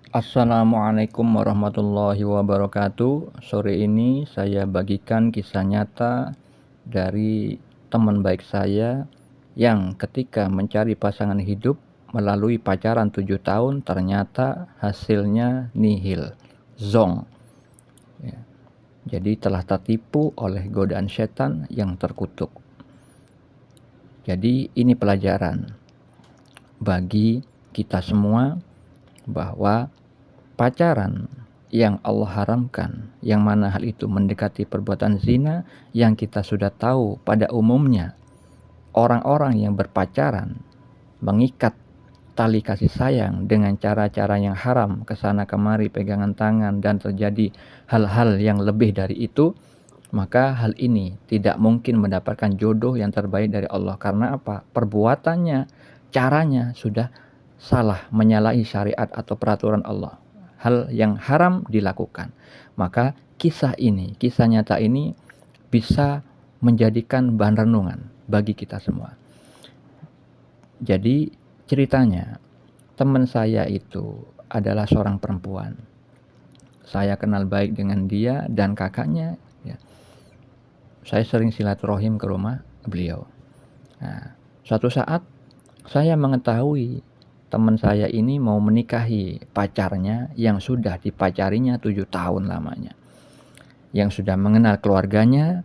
Assalamualaikum warahmatullahi wabarakatuh. Sore ini saya bagikan kisah nyata dari teman baik saya yang ketika mencari pasangan hidup melalui pacaran 7 tahun ternyata hasilnya nihil, zong. Ya. Jadi telah tertipu oleh godaan setan yang terkutuk. Jadi ini pelajaran bagi kita semua bahwa pacaran yang Allah haramkan, yang mana hal itu mendekati perbuatan zina, yang kita sudah tahu pada umumnya orang-orang yang berpacaran mengikat tali kasih sayang dengan cara-cara yang haram, kesana kemari pegangan tangan, dan terjadi hal-hal yang lebih dari itu, maka hal ini tidak mungkin mendapatkan jodoh yang terbaik dari Allah. Karena apa? Perbuatannya, caranya sudah salah, menyalahi syariat atau peraturan Allah. Hal yang haram dilakukan. Maka kisah nyata ini bisa menjadikan bahan renungan bagi kita semua. Jadi ceritanya, teman saya itu adalah seorang perempuan. Saya kenal baik dengan dia dan kakaknya. Ya. Saya sering silaturahim ke rumah beliau. Nah, suatu saat saya mengetahui teman saya ini mau menikahi pacarnya yang sudah dipacarinya 7 tahun lamanya. Yang sudah mengenal keluarganya,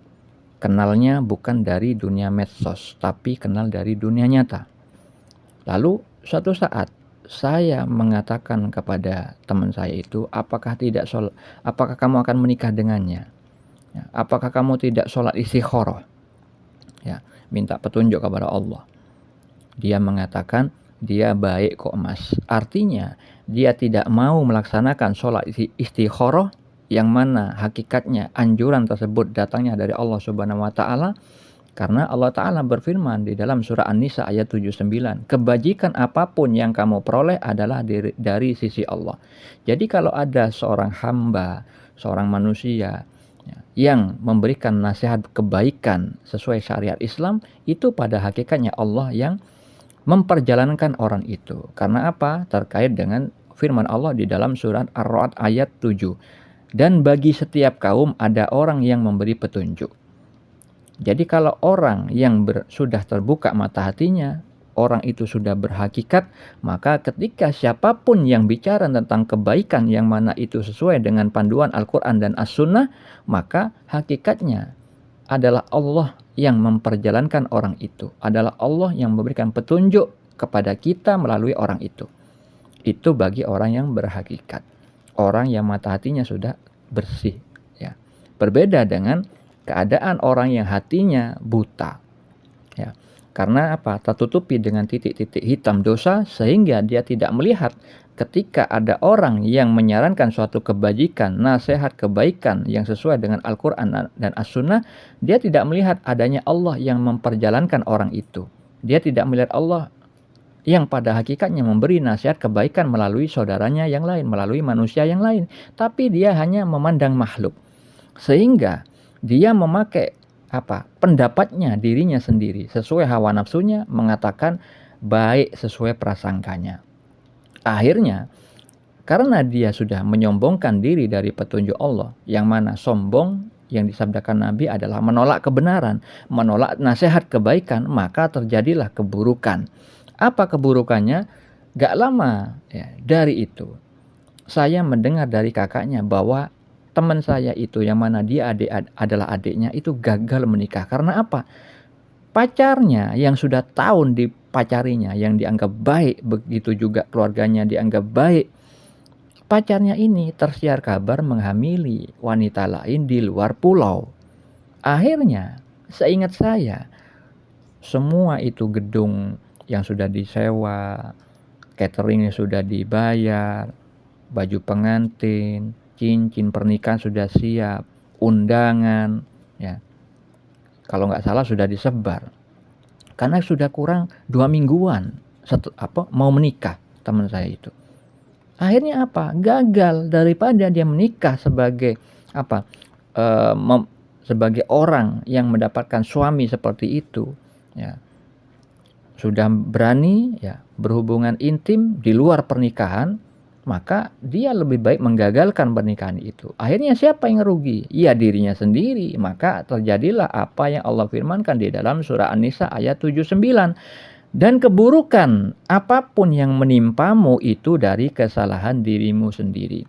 kenalnya bukan dari dunia medsos, tapi kenal dari dunia nyata. Lalu suatu saat saya mengatakan kepada teman saya itu, apakah kamu akan menikah dengannya? Ya, apakah kamu tidak sholat istikharah? Ya, minta petunjuk kepada Allah. Dia mengatakan, dia baik kok mas. Artinya dia tidak mau melaksanakan sholat istikharah, yang mana hakikatnya anjuran tersebut datangnya dari Allah Subhanahu wa taala, karena Allah taala berfirman di dalam surah An-Nisa ayat 79, kebajikan apapun yang kamu peroleh adalah dari sisi Allah. Jadi kalau ada seorang hamba, seorang manusia yang memberikan nasihat kebaikan sesuai syariat Islam, itu pada hakikatnya Allah yang memperjalankan orang itu. Karena apa? Terkait dengan firman Allah di dalam surat Ar-Ra'd ayat 7. Dan bagi setiap kaum ada orang yang memberi petunjuk. Jadi kalau orang yang sudah terbuka mata hatinya, orang itu sudah berhakikat, maka ketika siapapun yang bicara tentang kebaikan yang mana itu sesuai dengan panduan Al-Quran dan As-Sunnah, maka hakikatnya adalah Allah yang memperjalankan orang itu. Adalah Allah yang memberikan petunjuk kepada kita melalui orang itu. Itu bagi orang yang berhakikat. Orang yang mata hatinya sudah bersih. Ya. Berbeda dengan keadaan orang yang hatinya buta. Ya. Karena apa? Tertutupi dengan titik-titik hitam dosa, sehingga dia tidak melihat ketika ada orang yang menyarankan suatu kebajikan, nasihat kebaikan yang sesuai dengan Al-Quran dan As-Sunnah, dia tidak melihat adanya Allah yang memperjalankan orang itu. Dia tidak melihat Allah yang pada hakikatnya memberi nasihat kebaikan melalui saudaranya yang lain, melalui manusia yang lain. Tapi dia hanya memandang makhluk. Sehingga dia memakai pendapatnya dirinya sendiri sesuai hawa nafsunya, mengatakan baik sesuai prasangkanya. Akhirnya karena dia sudah menyombongkan diri dari petunjuk Allah, yang mana sombong yang disabdakan Nabi adalah menolak kebenaran, menolak nasihat kebaikan, maka terjadilah keburukan. Apa keburukannya? Gak lama ya, dari itu saya mendengar dari kakaknya bahwa teman saya itu, yang mana dia adalah adiknya, itu gagal menikah. Karena apa? Pacarnya yang sudah tahun dipacarinya, yang dianggap baik, begitu juga keluarganya dianggap baik, pacarnya ini tersiar kabar menghamili wanita lain di luar pulau. Akhirnya, seingat saya, semua itu gedung yang sudah disewa, cateringnya sudah dibayar, baju pengantin, cincin pernikahan sudah siap, undangan, ya. Kalau nggak salah sudah disebar. Karena sudah kurang 2 mingguan mau menikah teman saya itu. Akhirnya apa? Gagal. Daripada dia menikah sebagai sebagai orang yang mendapatkan suami seperti itu, ya. Sudah berani ya berhubungan intim di luar pernikahan, maka dia lebih baik menggagalkan pernikahan itu. Akhirnya siapa yang rugi? Ya dirinya sendiri. Maka terjadilah apa yang Allah firmankan di dalam surah An-Nisa ayat 79. Dan keburukan apapun yang menimpamu itu dari kesalahan dirimu sendiri.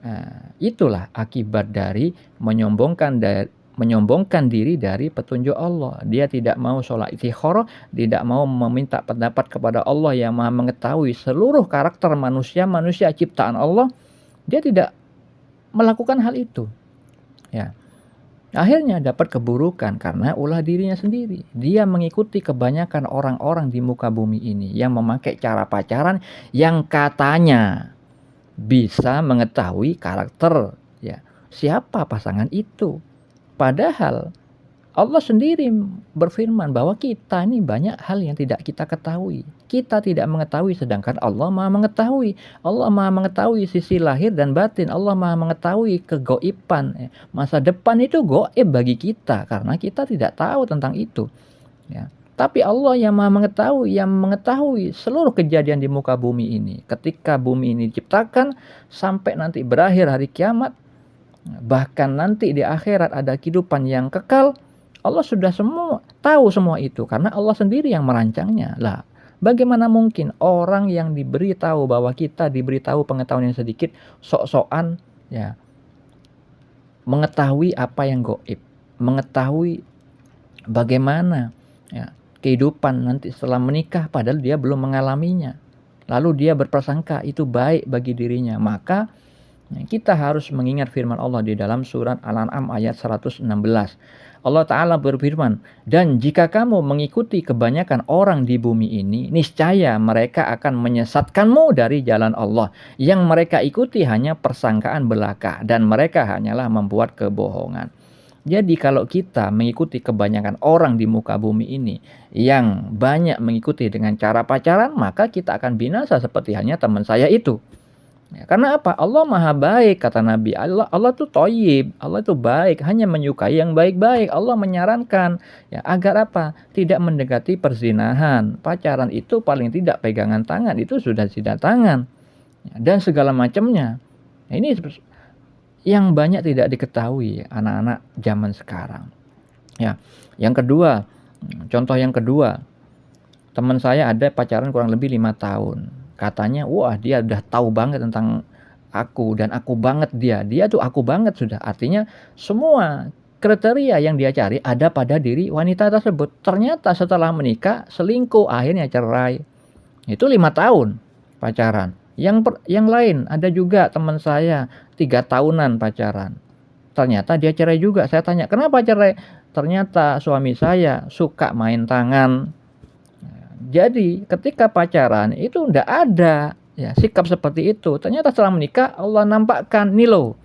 Nah, itulah akibat dari menyombongkan diri dari petunjuk Allah. Dia tidak mau sholat istikharah, tidak mau meminta pendapat kepada Allah yang Maha mengetahui seluruh karakter manusia ciptaan Allah. Dia tidak melakukan hal itu. Ya. Akhirnya dapat keburukan karena ulah dirinya sendiri. Dia mengikuti kebanyakan orang-orang di muka bumi ini yang memakai cara pacaran yang katanya bisa mengetahui karakter ya siapa pasangan itu. Padahal Allah sendiri berfirman bahwa kita ini banyak hal yang tidak kita ketahui. Kita tidak mengetahui sedangkan Allah Maha mengetahui. Allah Maha mengetahui sisi lahir dan batin. Allah Maha mengetahui kegoiban. Masa depan itu goib bagi kita karena kita tidak tahu tentang itu. Ya. Tapi Allah yang Maha mengetahui, yang mengetahui seluruh kejadian di muka bumi ini. Ketika bumi ini diciptakan sampai nanti berakhir hari kiamat, bahkan nanti di akhirat ada kehidupan yang kekal, Allah sudah tahu semua itu karena Allah sendiri yang merancangnya. Lah, bagaimana mungkin orang yang diberitahu bahwa kita diberitahu pengetahuan yang sedikit sok-sokan ya mengetahui apa yang gaib, mengetahui bagaimana ya kehidupan nanti setelah menikah padahal dia belum mengalaminya. Lalu dia berprasangka itu baik bagi dirinya. Maka kita harus mengingat firman Allah di dalam surat Al-An'am ayat 116. Allah Ta'ala berfirman, dan jika kamu mengikuti kebanyakan orang di bumi ini, niscaya mereka akan menyesatkanmu dari jalan Allah. Yang mereka ikuti hanya persangkaan belaka, dan mereka hanyalah membuat kebohongan. Jadi kalau kita mengikuti kebanyakan orang di muka bumi ini, yang banyak mengikuti dengan cara pacaran, maka kita akan binasa seperti halnya teman saya itu. Ya, karena apa? Allah Maha baik, kata Nabi. Allah itu thayyib, Allah itu baik, hanya menyukai yang baik-baik. Allah menyarankan ya agar apa? Tidak mendekati perzinahan. Pacaran itu paling tidak pegangan tangan itu sudah tidak tangan. Ya, dan segala macamnya. Nah, ini yang banyak tidak diketahui anak-anak zaman sekarang. Ya, yang kedua, contoh yang kedua, teman saya ada pacaran kurang lebih 5 tahun. Katanya, wah dia udah tahu banget tentang aku dan aku banget dia. Dia tuh aku banget sudah. Artinya semua kriteria yang dia cari ada pada diri wanita tersebut. Ternyata setelah menikah selingkuh, akhirnya cerai. Itu 5 tahun pacaran. Yang lain ada juga teman saya 3 tahunan pacaran. Ternyata dia cerai juga. Saya tanya, kenapa cerai? Ternyata suami saya suka main tangan. Jadi ketika pacaran itu ndak ada ya sikap seperti itu. Ternyata setelah menikah Allah nampakkan, nih loh,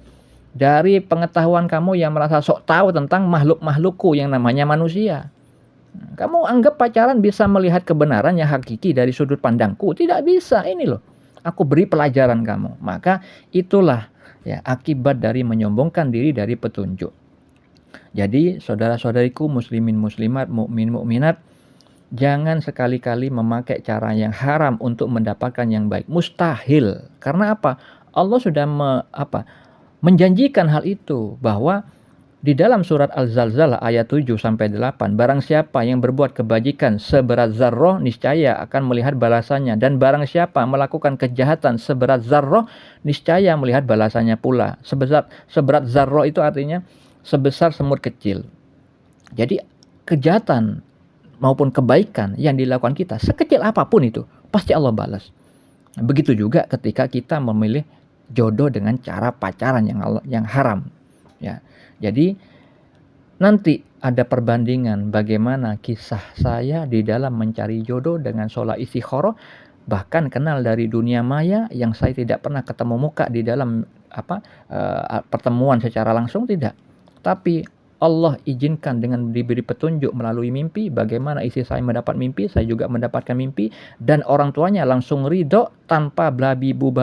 dari pengetahuan kamu yang merasa sok tahu tentang makhluk-makhlukku yang namanya manusia. Kamu anggap pacaran bisa melihat kebenaran yang hakiki dari sudut pandangku? Tidak bisa. Ini loh, aku beri pelajaran kamu. Maka itulah ya akibat dari menyombongkan diri dari petunjuk. Jadi saudara-saudariku muslimin muslimat, mukmin mukminat, jangan sekali-kali memakai cara yang haram untuk mendapatkan yang baik. Mustahil. Karena apa? Allah sudah menjanjikan hal itu bahwa di dalam surat Al-Zalzalah ayat 7-8, barang siapa yang berbuat kebajikan seberat zarrah, niscaya akan melihat balasannya, dan barang siapa melakukan kejahatan seberat zarrah, niscaya melihat balasannya pula. Seberat zarrah itu artinya sebesar semut kecil. Jadi kejahatan maupun kebaikan yang dilakukan kita sekecil apapun itu pasti Allah balas. Begitu juga ketika kita memilih jodoh dengan cara pacaran yang haram ya. Jadi nanti ada perbandingan bagaimana kisah saya di dalam mencari jodoh dengan sholat istikharah, bahkan kenal dari dunia maya yang saya tidak pernah ketemu muka di dalam pertemuan secara langsung, tidak. Tapi Allah izinkan dengan diberi petunjuk melalui mimpi, bagaimana istri saya mendapat mimpi, saya juga mendapatkan mimpi, dan orang tuanya langsung ridho tanpa babibu,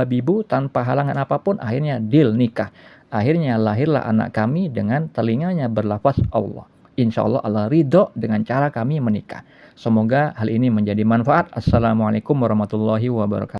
tanpa halangan apapun, akhirnya deal nikah. Akhirnya lahirlah anak kami dengan telinganya berlafaz Allah. Insya Allah Allah ridho dengan cara kami menikah. Semoga hal ini menjadi manfaat. Assalamualaikum warahmatullahi wabarakatuh.